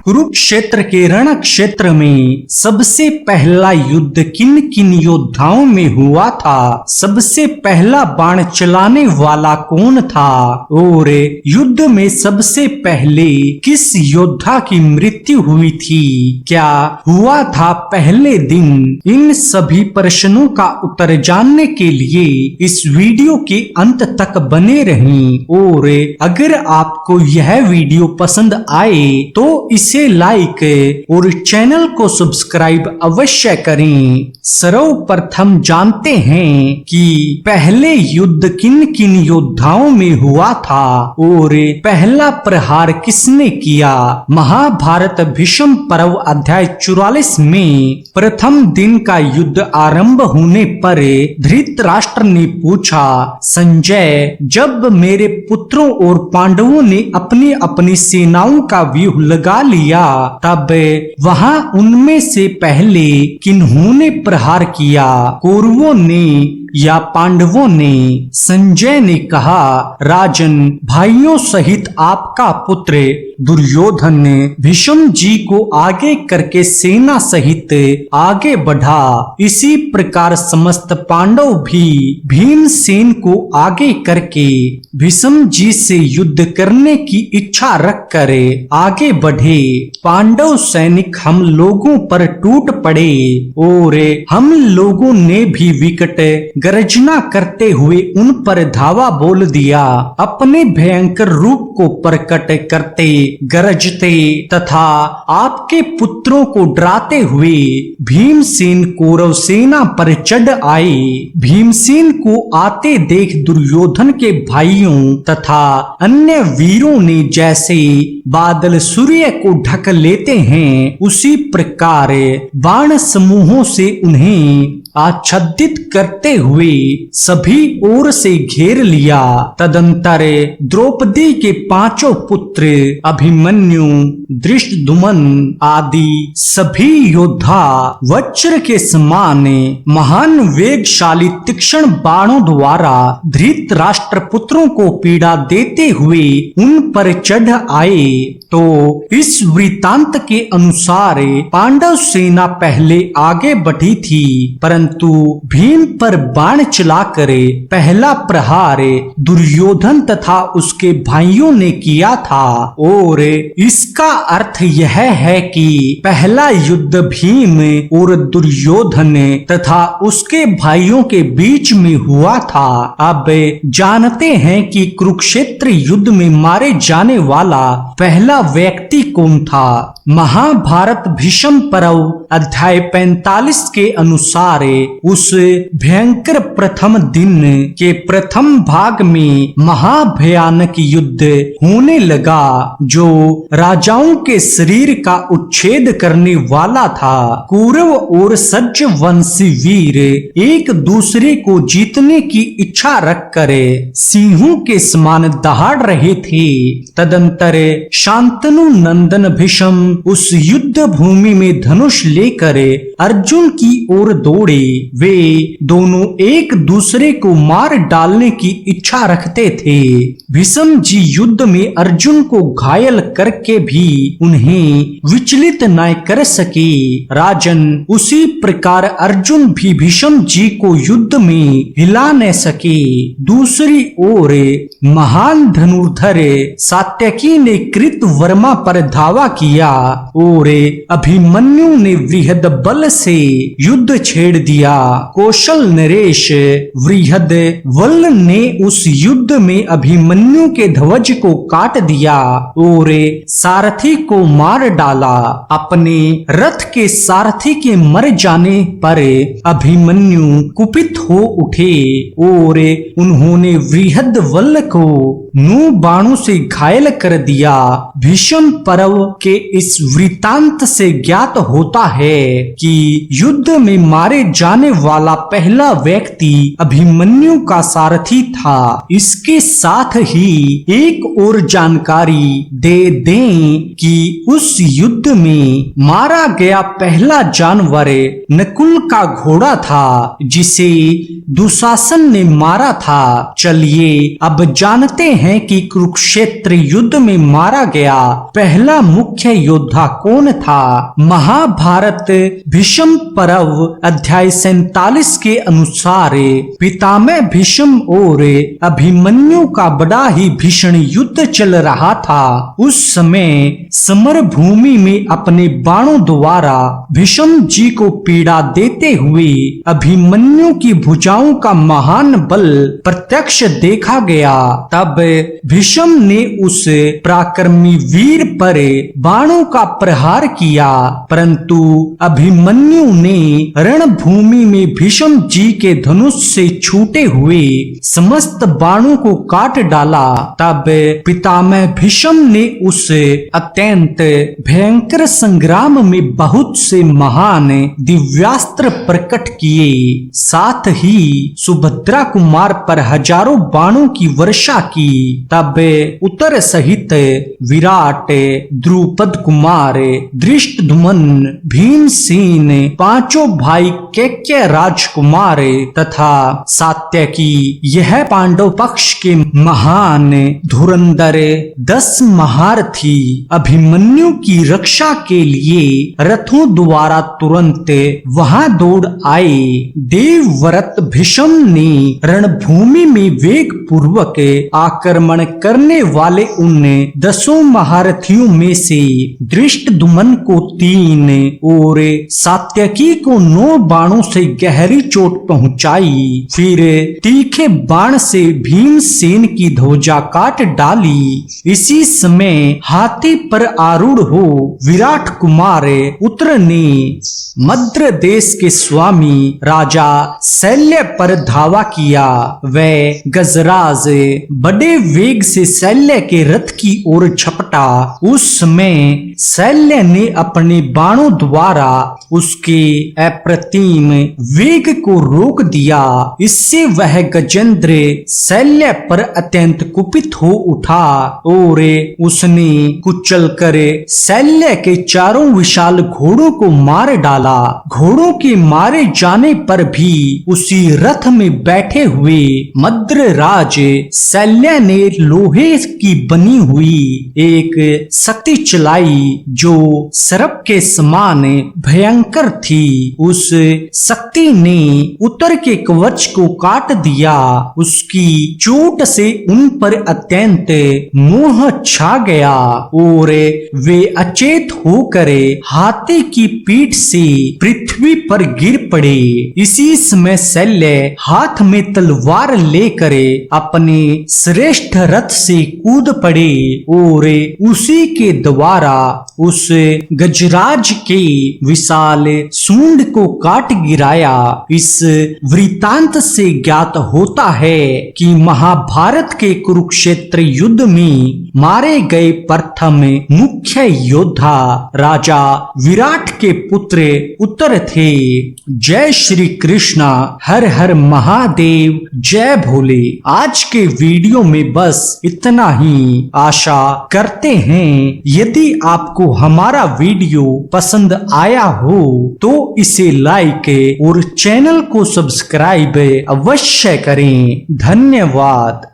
कुरुक्षेत्र के रण क्षेत्र में सबसे पहला युद्ध किन किन योद्धाओं में हुआ था, सबसे पहला बाण चलाने वाला कौन था और युद्ध में सबसे पहले किस योद्धा की मृत्यु हुई थी, क्या हुआ था पहले दिन, इन सभी प्रश्नों का उत्तर जानने के लिए इस वीडियो के अंत तक बने रहें। और अगर आपको यह वीडियो पसंद आए तो इसे लाइक और चैनल को सब्सक्राइब अवश्य करें। सर्वप्रथम जानते हैं कि पहले युद्ध किन किन योद्धाओं में हुआ था और पहला प्रहार किसने किया। महाभारत भीष्म पर्व अध्याय 44 में प्रथम दिन का युद्ध आरंभ होने पर धृतराष्ट्र ने पूछा, संजय, जब मेरे पुत्रों और पांडवों ने अपनी अपनी सेनाओं का व्यूह लगा लिया तब वहां उनमें से पहले किन्होंने प्रहार किया, कौरवों ने या पांडवों ने। संजय ने कहा, राजन, भाइयों सहित आपका पुत्र दुर्योधन ने भीष्म जी को आगे करके सेना सहित आगे बढ़ा। इसी प्रकार समस्त पांडव भी भीमसेन को आगे करके भीष्म जी से युद्ध करने की इच्छा रख कर आगे बढ़े। पांडव सैनिक हम लोगों पर टूट पड़े और हम लोगों ने भी विकट गर्जना करते हुए उन पर धावा बोल दिया। अपने भयंकर रूप को प्रकट करते, गरजते तथा आपके पुत्रों को डराते हुए भीमसेन कौरव सेना पर चढ़ आए। भीमसेन को आते देख दुर्योधन के भाइयों तथा अन्य वीरों ने जैसे बादल सूर्य को ढक लेते हैं, उसी प्रकार बाण समूहों से उन्हें आच्छादित करते हुए सभी ओर से घेर लिया। तदंतर द्रौपदी के पांचों पुत्र अभिमन्यु, धृष्टद्युम्न आदि सभी योद्धा वज्र के समान महान वेगशाली तीक्ष्ण बाणों द्वारा धृतराष्ट्र पुत्रों को पीड़ा देते हुए उन पर चढ़ आए। तो इस वृतांत के अनुसार पांडव सेना पहले आगे बढ़ी थी, परंतु भीम पर बाण चलाकर पहला प्रहार दुर्योधन तथा उसके भाइयों ने किया था। और इसका अर्थ यह है कि पहला युद्ध भीम और दुर्योधन तथा उसके भाइयों के बीच में हुआ था। अब जानते हैं कि कुरुक्षेत्र युद्ध में मारे जाने वाला पहला व्यक्ति कौन था। महाभारत भीष्म पर्व अध्याय 45 के अनुसार उस भयंकर प्रथम दिन के प्रथम भाग में महाभयानक युद्ध होने लगा जो राजाओं के शरीर का उच्छेद करने वाला था। कौरव और सज्ज वंशी वीर एक दूसरे को जीतने की इच्छा रखकर सिंहों के समान दहाड़ रहे थे। तदंतर शांतनु नंदन भीष्म उस युद्ध भूमि में धनुष लेकर अर्जुन की ओर दौड़े। वे दोनों एक दूसरे को मार डालने की इच्छा रखते थे। भीष्म जी युद्ध में अर्जुन को घायल करके भी उन्हें विचलित न कर सके। राजन, उसी प्रकार अर्जुन भी भीष्म जी को युद्ध में हिला न सके। दूसरी ओर महान धनुर्धर सात्यकी ने कृतवर्मा पर धावा किया और अभिमन्यु ने वृहद बल से युद्ध छेड़ दिया। कौशल नरेश वृहद वल ने उस युद्ध में अभिमन्यु के ध्वज को काट दिया और सारथी को मार डाला। अपने रथ के सारथी के मर जाने पर अभिमन्यु कुपित हो उठे और उन्होंने वृहद वल को 9 बाणों से घायल कर दिया। भीष्म पर्व के इस वृतांत से ज्ञात होता है कि युद्ध में मारे जाने वाला पहला व्यक्ति अभिमन्यु का सारथी था। इसके साथ ही एक और जानकारी दे दें कि उस युद्ध में मारा गया पहला जानवर नकुल का घोड़ा था जिसे दुशासन ने मारा था। चलिए अब जानते हैं कि कुरुक्षेत्र युद्ध में मारा गया पहला मुख्य योद्धा कौन था। महाभारत भीष्म पर्व अध्याय 47 के अनुसार पितामह भीष्म और अभिमन्यु का बड़ा ही भीषण युद्ध चल रहा था। उस समय समर भूमि में अपने बाणों द्वारा भीष्म जी को पीड़ा देते हुए अभिमन्यु की भुजाओं का महान बल प्रत्यक्ष देखा गया। तब भीष्म ने उस पराक्रमी वीर पर बाणों का प्रहार किया, परंतु अभिमन्यु ने रणभूमि में भीष्म जी के धनुष से छूटे हुए समस्त बाणों को काट डाला। तब पितामह भीष्म ने उस अत्यंत भयंकर संग्राम में बहुत से महान दिव्यास्त्र प्रकट किए, साथ ही सुभद्रा कुमार पर हजारों बाणों की वर्षा की। तब उत्तर सहित विराट, द्रुपद कुमार, धृष्टद्युम्न, भीमसेन, पांचों भाई कैकेय राजकुमार तथा सात्यकी, यह पांडव पक्ष के महान धुरंधर 10 महारथी अभिमन्यु की रक्षा के लिए रथों द्वारा तुरंत वहां दौड़ आए। देवव्रत भीष्म ने रणभूमि में वेग पूर्वक आक्रमण करने वाले उन 10 महारथियों में से धृष्टद्युम्न को 3 और सात्यकी को 9 बाणों से गहरी चोट पहुंचाई। फिर तीखे बाण से भीमसेन की ध्वजा काट डाली। इसी समय हाथी पर आरूढ़ हो विराट कुमार उत्तर ने मद्र देश के स्वामी राजा शल्य पर धावा किया। वह गजराज बड़े वेग से शल्य के रथ की ओर झपटा। उस समय शल्य ने अपने बाणों द्वारा उसके अप्रतिम वेग को रोक दिया। इससे वह गजेंद्र शल्य पर अत्यंत कुपित हो उठा और उसने कुचल कर शल्य के चारों विशाल घोड़ों को मार डाला। घोड़ों के मारे जाने पर भी उसी रथ में बैठे हुए मद्रराज शल्य ने लोहे की बनी हुई एक शक्ति चलाई जो सर्प के समान भयंकर थी। उस शक्ति ने उत्तर के कवच को काट दिया। उसकी चोट से उन पर अत्यंत मोह छा गया और वे अचेत होकर हाथी की पीठ से पृथ्वी पर गिर पड़े। इसी समय शल्य हाथ में तलवार लेकर अपने श्रेष्ठ रथ से कूद पड़े और उसी के द्वारा उस गजराज के विशाल सूंड को काट गिराया। इस वृतांत से ज्ञात होता है कि महाभारत के कुरुक्षेत्र युद्ध में मारे गए प्रथम मुख्य योद्धा राजा विराट के पुत्र उत्तर थे। जय श्री कृष्णा, हर हर महादेव, जय भोले। आज के वीडियो में बस इतना ही। आशा करते हैं यदि आपको हमारा वीडियो पसंद आया हो तो इसे लाइक और चैनल को सब्सक्राइब अवश्य करें। धन्यवाद।